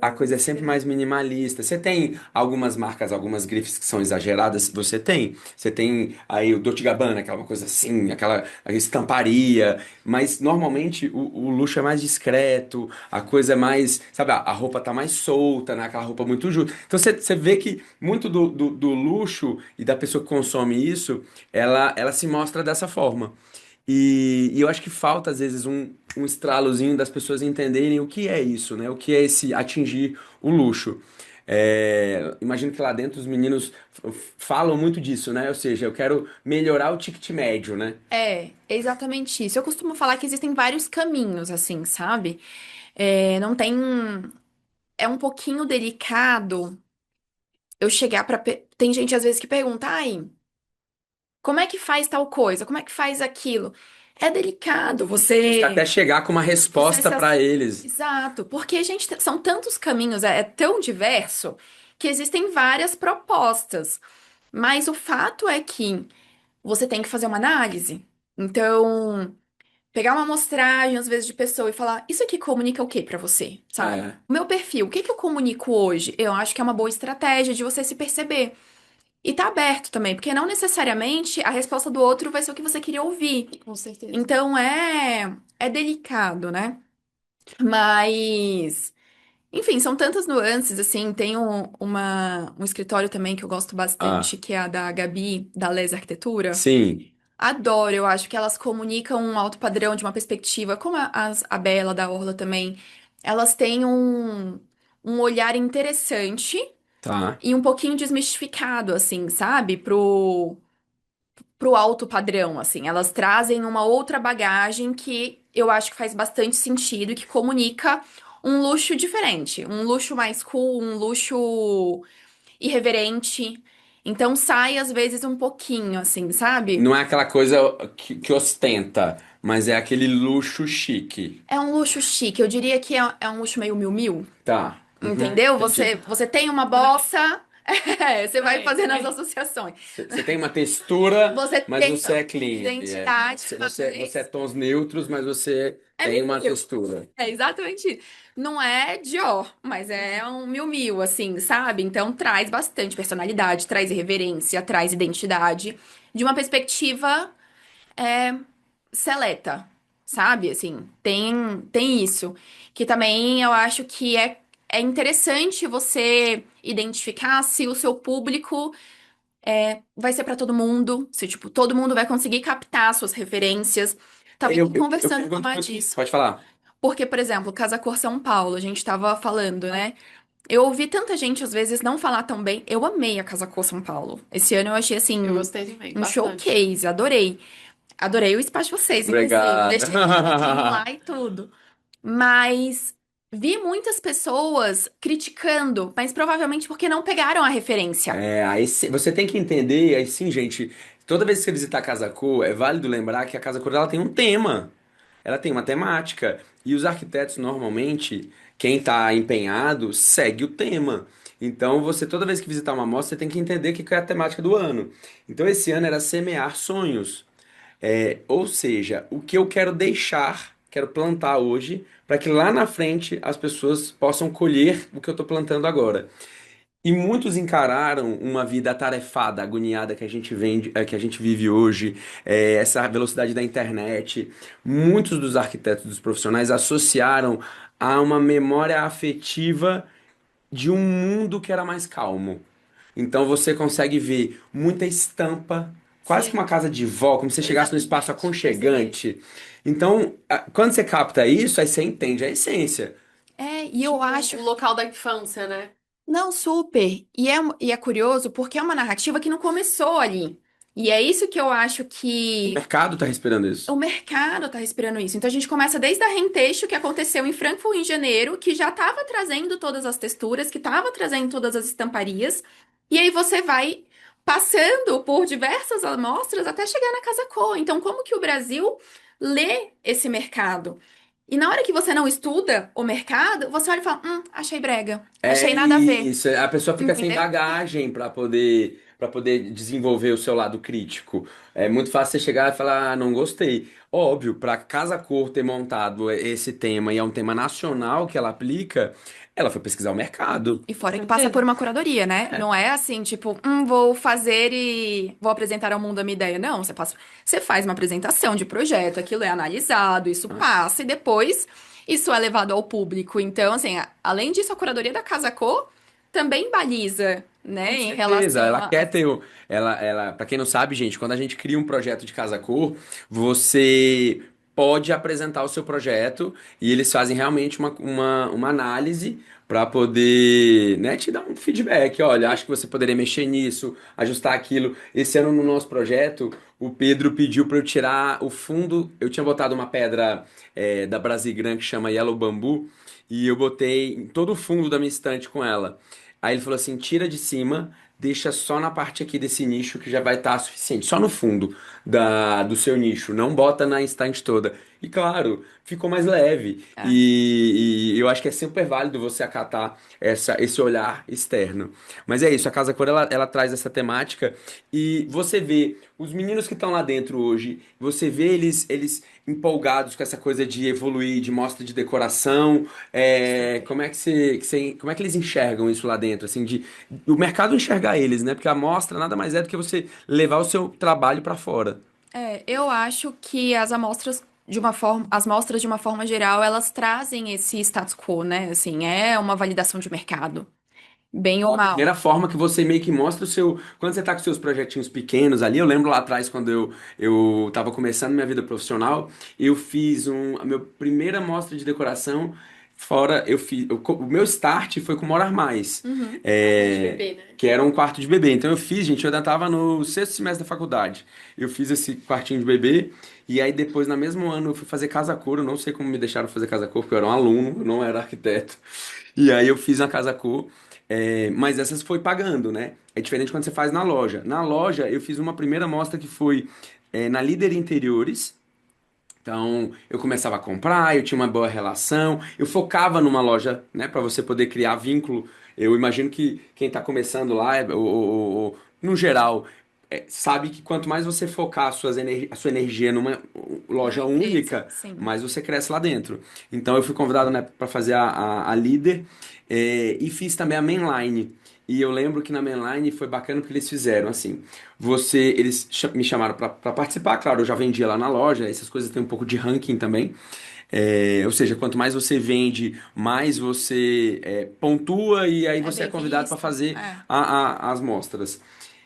a coisa é sempre mais minimalista. Você tem algumas marcas, algumas grifes que são exageradas, você tem. Você tem aí o Dolce Gabbana, aquela coisa assim, aquela estamparia. Mas normalmente o luxo é mais discreto, a coisa é mais, sabe, a roupa tá mais solta, né? Aquela roupa muito justa. Então você vê que muito do luxo e da pessoa que consome isso, ela se mostra dessa forma. E eu acho que falta, às vezes, um estralozinho das pessoas entenderem o que é isso, né? O que é esse atingir o luxo. Imagino que lá dentro os meninos falam muito disso, né? Ou seja, eu quero melhorar o ticket médio, né? É exatamente isso. Eu costumo falar que existem vários caminhos, assim, sabe? Não tem. É um pouquinho delicado eu chegar pra. Tem gente às vezes que pergunta, ai, como é que faz tal coisa? Como é que faz aquilo? É delicado Você até chegar com uma você resposta se para ass- eles. Exato, porque, gente, são tantos caminhos, é tão diverso que existem várias propostas. Mas o fato é que você tem que fazer uma análise. Então, pegar uma amostragem, às vezes, de pessoa e falar, isso aqui comunica o que pra você, sabe? É, O meu perfil, o que que eu comunico hoje? Eu acho que é uma boa estratégia de você se perceber. E tá aberto também, porque não necessariamente a resposta do outro vai ser o que você queria ouvir. Com certeza. Então é delicado, né? Mas, enfim, são tantas nuances, assim, tem um escritório também que eu gosto bastante, ah, que é a da Gabi, da Les Arquitetura. sim, Adoro, eu acho que elas comunicam um alto padrão de uma perspectiva, como a Bela da Orla também. Elas têm um olhar interessante tá. e um pouquinho desmistificado, assim, sabe? Pro alto padrão, assim. Elas trazem uma outra bagagem que eu acho que faz bastante sentido e que comunica um luxo diferente, um luxo mais cool, um luxo irreverente. Então sai às vezes um pouquinho, assim, sabe? Não é aquela coisa que ostenta, mas é aquele luxo chique. É um luxo chique, eu diria que é um luxo meio mil-mil, Tá. Uhum, entendeu? entendi. Você tem uma bossa, você vai Também, fazendo as também. associações. Você tem uma textura, Você mas tem você é clean. identidade, Você é talvez. tons neutros, mas você É tem uma mil-mil. textura. É exatamente isso. Não é Dior, mas é um mil-mil, assim, sabe? Então traz bastante personalidade, traz irreverência, traz identidade, de uma perspectiva seleta, sabe? Assim, tem isso. Que também eu acho que é interessante você identificar se o seu público vai ser pra todo mundo, se, tipo, todo mundo vai conseguir captar suas referências. Tava Eu conversando com a pergunto Má muito. disso. Pode falar. Porque, por exemplo, Casa Cor São Paulo, a gente tava falando, né? Eu ouvi tanta gente, às vezes, não falar tão bem. Eu amei a Casa Cor São Paulo. Esse ano eu achei, Eu assim, gostei também, um bastante. showcase. Adorei. Adorei o espaço de vocês, inclusive. Obrigado. Deixei meu dedinho lá e tudo. Mas vi muitas pessoas criticando, mas provavelmente porque não pegaram a referência. É, você tem que entender, aí sim, gente, toda vez que você visitar a Casa Cor, é válido lembrar que a Casa Cor ela tem um tema, ela tem uma temática, e os arquitetos normalmente, quem está empenhado, segue o tema. Então, você toda vez que visitar uma mostra, você tem que entender o que é a temática do ano. Então, esse ano era semear sonhos. Ou seja, o que eu quero deixar, quero plantar hoje, para que lá na frente as pessoas possam colher o que eu estou plantando agora. E muitos encararam uma vida atarefada, agoniada que a gente que a gente vive hoje, essa velocidade da internet. Muitos dos arquitetos, dos profissionais, associaram a uma memória afetiva de um mundo que era mais calmo. Então você consegue ver muita estampa, quase que uma Sim, casa de vó, como se você chegasse num espaço exatamente. Percebi. aconchegante. Então, quando você capta isso, aí você entende a essência. E eu Tipo, acho. o local da infância, né? Não, super. E é curioso porque é uma narrativa que não começou ali. E é isso que eu acho O que mercado está respirando o isso. mercado tá respirando isso. Então a gente começa desde a Renteixo, que aconteceu em Frankfurt em janeiro, que já estava trazendo todas as texturas, que estava trazendo todas as estamparias. E aí você vai passando por diversas amostras até chegar na Casa Cor. Então, como que o Brasil lê esse mercado? E na hora que você não estuda o mercado, você olha e fala: achei brega, achei É nada a ver. isso, a pessoa fica sem Entendeu? bagagem para poder desenvolver o seu lado crítico. É muito fácil você chegar e falar, ah, não gostei. Óbvio, para Casa Cor ter montado esse tema e é um tema nacional que ela aplica, ela foi pesquisar o mercado. E Com fora que passa por certeza. uma curadoria, né? Não é assim, tipo, vou fazer e vou apresentar ao mundo a minha ideia. Não, você faz uma apresentação de projeto, aquilo é analisado, isso passa e depois isso é levado ao público. Então, assim, além disso, a curadoria da Casa Cor também baliza, Com né, em certeza, relação ela a... quer ter para quem não sabe, gente, quando a gente cria um projeto de Casa Cor, você pode apresentar o seu projeto e eles fazem realmente uma análise para poder, né, te dar um feedback. Olha, acho que você poderia mexer nisso, ajustar aquilo. Esse ano no nosso projeto, o Pedro pediu para eu tirar o fundo. Eu tinha botado uma pedra da Brasigran que chama Yellow Bambu e eu botei em todo o fundo da minha estante com ela. Aí ele falou assim: tira de cima, deixa só na parte aqui desse nicho que já vai estar suficiente, só no fundo do seu nicho, não bota na estante toda. E claro, ficou mais leve. É. E eu acho que é super válido você acatar esse olhar externo. Mas é isso, a Casa Cor ela traz essa temática e você vê os meninos que estão lá dentro hoje, você vê eles empolgados com essa coisa de evoluir, de mostra de decoração. Super. Como é como é que eles enxergam isso lá dentro, assim, de o mercado enxergar eles, né? Porque a mostra nada mais é do que você levar o seu trabalho para fora. Eu acho que as mostras de uma forma geral, elas trazem esse status quo, né? Assim, é uma validação de mercado, bem ou A mal. primeira forma que você meio que mostra o seu. Quando você tá com seus projetinhos pequenos ali, eu lembro lá atrás, quando eu tava começando minha vida profissional, eu fiz a minha primeira mostra de decoração. Fora, o meu start foi com Morar Mais, Uhum. De bebê, né? que era um quarto de bebê. Então eu fiz, gente, eu ainda tava no sexto semestre da faculdade. Eu fiz esse quartinho de bebê, e aí depois, no mesmo ano, eu fui fazer casa cor. Eu não sei como me deixaram fazer casa cor, porque eu era um aluno, eu não era arquiteto. E aí eu fiz a casa cor, mas essas foi pagando, né? É diferente quando você faz na loja. Na loja, eu fiz uma primeira mostra que foi na Líder Interiores. Então, eu começava a comprar, eu tinha uma boa relação, eu focava numa loja, né, para você poder criar vínculo. Eu imagino que quem está começando lá, no geral, sabe que quanto mais você focar a sua energia numa Numa loja empresa, única, sim. mais você cresce lá dentro. Então, eu fui convidado, né, para fazer a líder, e fiz também a mainline. E eu lembro que na mainline foi bacana porque eles fizeram assim. Me chamaram para participar, claro, eu já vendia lá na loja, essas coisas têm um pouco de ranking também. Ou seja, quanto mais você vende, mais você pontua e aí É você é bem convidado para visto. fazer É. as mostras.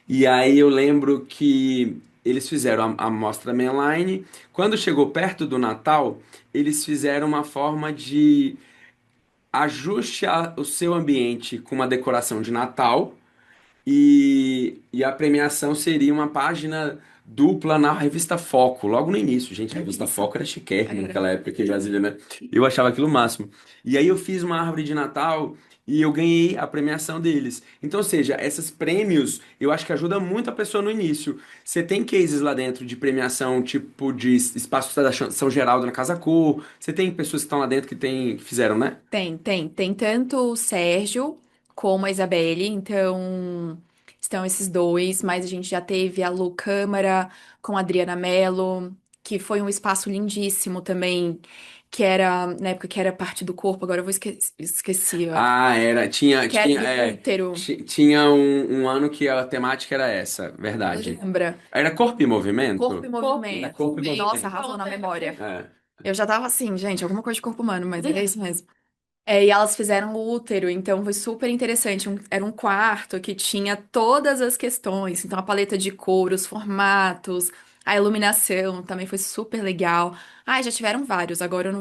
E aí eu lembro que eles fizeram a mostra mainline. Quando chegou perto do Natal, eles fizeram uma forma de ajuste o seu ambiente com uma decoração de Natal e a premiação seria uma página dupla na revista Foco, logo no início. Gente, a revista Isso. Foco era chiquérrima Era. naquela época aqui em Brasília, né? Eu achava aquilo o máximo. E aí eu fiz uma árvore de Natal e eu ganhei a premiação deles. Então, ou seja, esses prêmios eu acho que ajuda muito a pessoa no início. Você tem cases lá dentro de premiação, tipo de espaço da São Geraldo na Casa Cor. Você tem pessoas que estão lá dentro que fizeram, né? Tem tanto o Sérgio como a Isabelle, então estão esses dois, mas a gente já teve a Lu Câmara com a Adriana Mello, que foi um espaço lindíssimo também, que era, na época que era parte do corpo, agora eu vou esqueci, ó, Ah, era. que era do útero, Tinha um ano que a temática era essa, verdade. lembra? Era Corpo e Corpo e Movimento? Corpo e É movimento. Corpo e movimento. Nossa, Movimento. arrasou na Pronto, é memória. perfeito. É. Eu já tava assim, gente, alguma coisa de corpo humano, mas é isso mesmo. E elas fizeram o útero, então foi super interessante. Era um quarto que tinha todas as questões, então a paleta de cor, os formatos, a iluminação também foi super legal. Ai, já tiveram vários, agora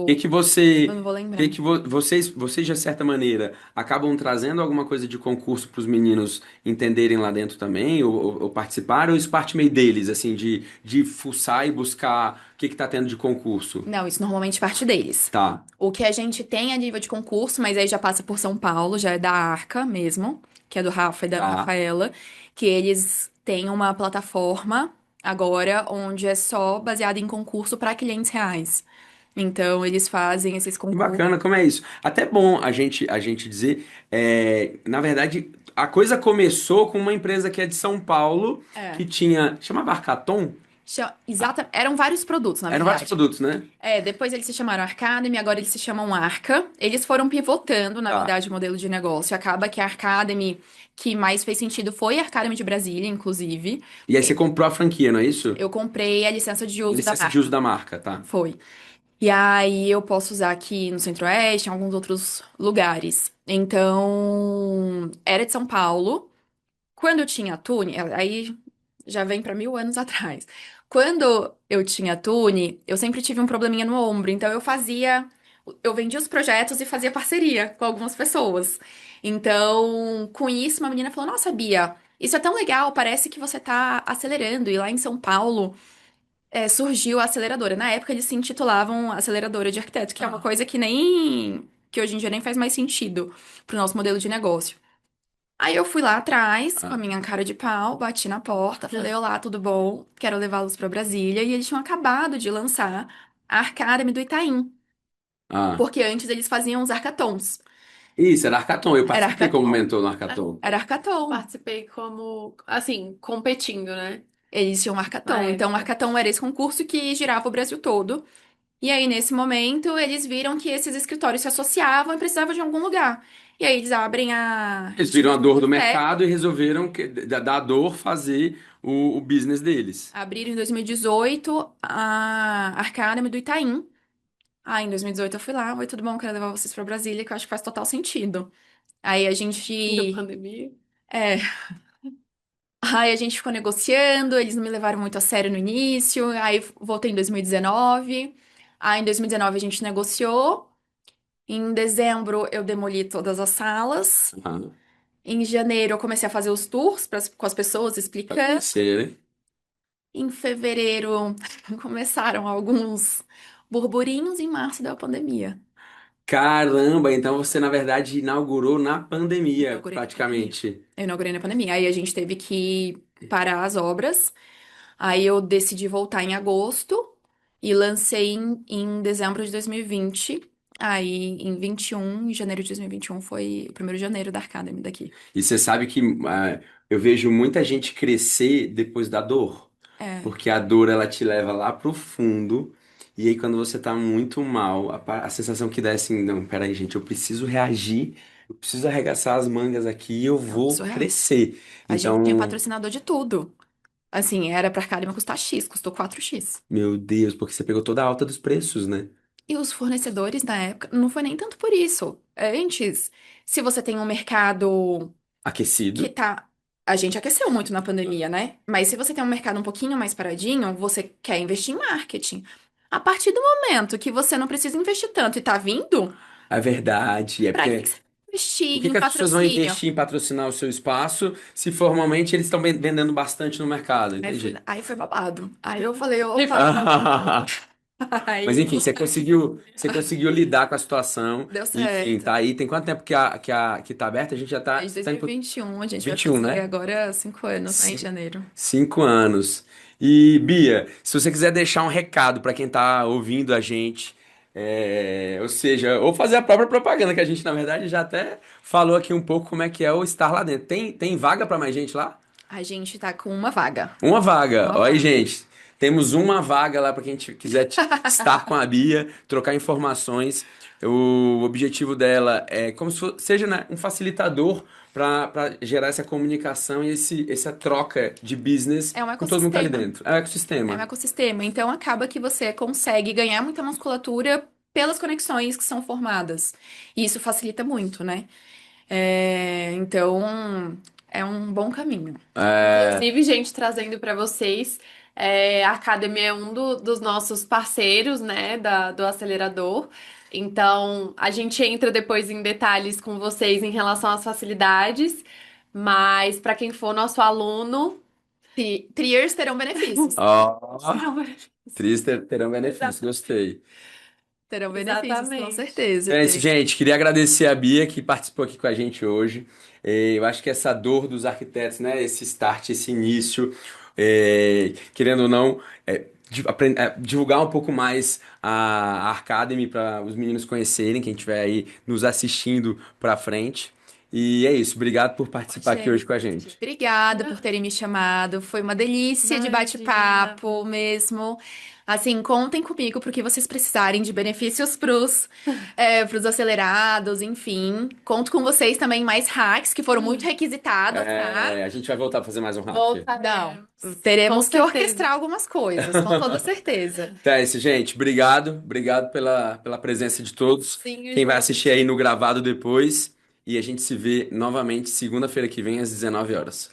que que eu você, não vou lembrar. vocês de certa maneira acabam trazendo alguma coisa de concurso para os meninos entenderem lá dentro também ou participar ou isso parte meio deles assim de fuçar e buscar o que que tá tendo de concurso? Não, isso normalmente parte deles. Tá. O que a gente tem a nível de concurso, mas aí já passa por São Paulo, já é da Arca mesmo, que é do Rafa e da Tá. Rafaela, que eles têm uma plataforma agora onde é só baseada em concurso para clientes reais. Então, eles fazem esses Que concursos. bacana, como é isso? Até bom a gente dizer, na verdade, a coisa começou com uma empresa que é de São Paulo, que É. chamava Arcaton? Eram vários produtos, na Eram vários verdade. produtos, né? Depois eles se chamaram Arcademy, agora eles se chamam Arca. Eles foram pivotando, na Tá. verdade, o modelo de negócio. Acaba que a Arcademy que mais fez sentido foi a Arcademy de Brasília, inclusive. E aí você comprou a franquia, não é isso? Eu comprei a licença de uso da Licença de uso marca. da marca, tá? Foi. E aí eu posso usar aqui no Centro-Oeste, em alguns outros lugares. Então, era de São Paulo. Quando eu tinha Tune, aí já vem para 1000 anos atrás. Quando eu tinha Tune, eu sempre tive um probleminha no ombro, então eu vendia os projetos e fazia parceria com algumas pessoas. Então, com isso, uma menina falou: Nossa, Bia, isso é tão legal, parece que você tá acelerando. E lá em São Paulo, surgiu a aceleradora. Na época, eles se intitulavam aceleradora de arquiteto, que é uma coisa que nem. que hoje em dia nem faz mais sentido pro nosso modelo de negócio. Aí eu fui lá atrás, com a Ah, minha cara de pau, bati na porta, falei: Olá, tudo bom? Quero levá-los pra Brasília. E eles tinham acabado de lançar a Arcademy do Itaim, ah. porque antes eles faziam os hackathons. Isso, era Hackathon. Eu Era participei como hackathon. mentor no Hackathon. Era hackathon. Participei como, assim, competindo, né? Eles tinham um Na hackathon. Então, o época. hackathon era esse concurso que girava o Brasil todo. E aí, nesse momento, eles viram que esses escritórios se associavam e precisavam de algum lugar. E aí, eles abrem a Eles viram a instituição dor do Teco. mercado e resolveram da dor fazer o business deles. Abriram em 2018 a Arcademy do Itaim. Aí, em 2018, eu fui lá. Oi, tudo bom? Quero levar vocês pra Brasília, que eu acho que faz total sentido. Aí, a Da gente... pandemia. É, aí a gente ficou negociando, eles não me levaram muito a sério no início, aí voltei em 2019. Aí em 2019 a gente negociou. Em dezembro eu demoli todas as salas. Ah, Em janeiro eu comecei a fazer os tours com as pessoas pra explicando. conhecer, né? Em fevereiro começaram alguns burburinhos. Em março deu a pandemia. Caramba, então você na verdade inaugurou na Eu pandemia, inaugurei na pandemia. praticamente. Eu inaugurei na pandemia. Aí a gente teve que parar as obras. Aí eu decidi voltar em agosto e lancei em dezembro de 2020. Aí em 21, em janeiro de 2021 foi o primeiro de janeiro da Arcademy daqui. E você sabe que eu vejo muita gente crescer depois da dor, É, porque a dor ela te leva lá pro fundo, e aí quando você tá muito mal, a sensação que dá é assim, não, peraí, gente, eu preciso reagir, eu preciso arregaçar as mangas aqui e eu não, vou surreal. crescer. A gente tinha Então, patrocinador de tudo. Assim, era pra Arcademy custar X, custou 4X. meu Deus, porque você pegou toda a alta dos preços, né? E os fornecedores na época, não foi nem tanto por isso. Antes, se você tem um mercado que Aquecido. tá. A gente aqueceu muito na pandemia, né? Mas se você tem um mercado um pouquinho mais paradinho, você quer investir em marketing. A partir do momento que você não precisa investir tanto e tá vindo, É verdade, é pra que que porque você vai por investir que em que as pessoas vão patrocínio? investir em patrocinar o seu espaço se formalmente eles estão vendendo bastante no mercado? Entendi. Aí foi babado. Aí eu falei, opa, Mas aí enfim, você conseguiu lidar com a situação. deu Enfim, certo. tá aí. Tem quanto tempo que tá aberta? A gente já Desde tá em 2021, a gente vai 21, fazer né? agora 5 anos, né, em Cin- janeiro. 5 anos. E Bia, se você quiser deixar um recado para quem tá ouvindo a gente, ou seja, ou fazer a própria propaganda, que a gente na verdade já até falou aqui um pouco como é que é o estar lá dentro. Tem vaga para mais gente lá? A gente tá com uma vaga. Uma vaga. Uma Olha aí, vaga. gente. Temos uma vaga lá para quem quiser estar com a Bia, trocar informações. O objetivo dela é como se seja, né, um facilitador para gerar essa comunicação e essa troca de business É um com todo mundo que tá ali ecossistema. dentro. É o É um ecossistema. ecossistema. Então acaba que você consegue ganhar muita musculatura pelas conexões que são formadas. E isso facilita muito, né? Então é um bom caminho. É, Inclusive, gente, trazendo para vocês, a Academy é um dos nossos parceiros, né, do acelerador. Então, a gente entra depois em detalhes com vocês em relação às facilidades, mas para quem for nosso aluno, Triers terão benefícios. ó, será um- Trister terão benefícios. Exa- Gostei. Terão benefícios, com Exatamente. certeza. Então é isso, gente. Queria agradecer a Bia que participou aqui com a gente hoje. Eu acho que essa dor dos arquitetos, né? Esse start, esse início, querendo ou não, divulgar um pouco mais a Arcademy para os meninos conhecerem, quem estiver aí nos assistindo para frente. E é isso. Obrigado por participar aqui hoje com a Gente, gente. obrigada por terem me chamado. Foi uma delícia de Imagina. bate-papo mesmo. Assim, contem comigo porque vocês precisarem de benefícios pros acelerados, enfim. Conto com vocês também mais hacks que foram muito requisitados, tá? A gente vai voltar a fazer mais um hack. Não, Voltaremos. Com teremos que certeza. orquestrar algumas coisas, com toda certeza. Então é isso, gente. Obrigado. Obrigado pela presença de todos. Sim, Quem vai Ju. assistir aí no gravado depois. E a gente se vê novamente segunda-feira que vem às 19 horas.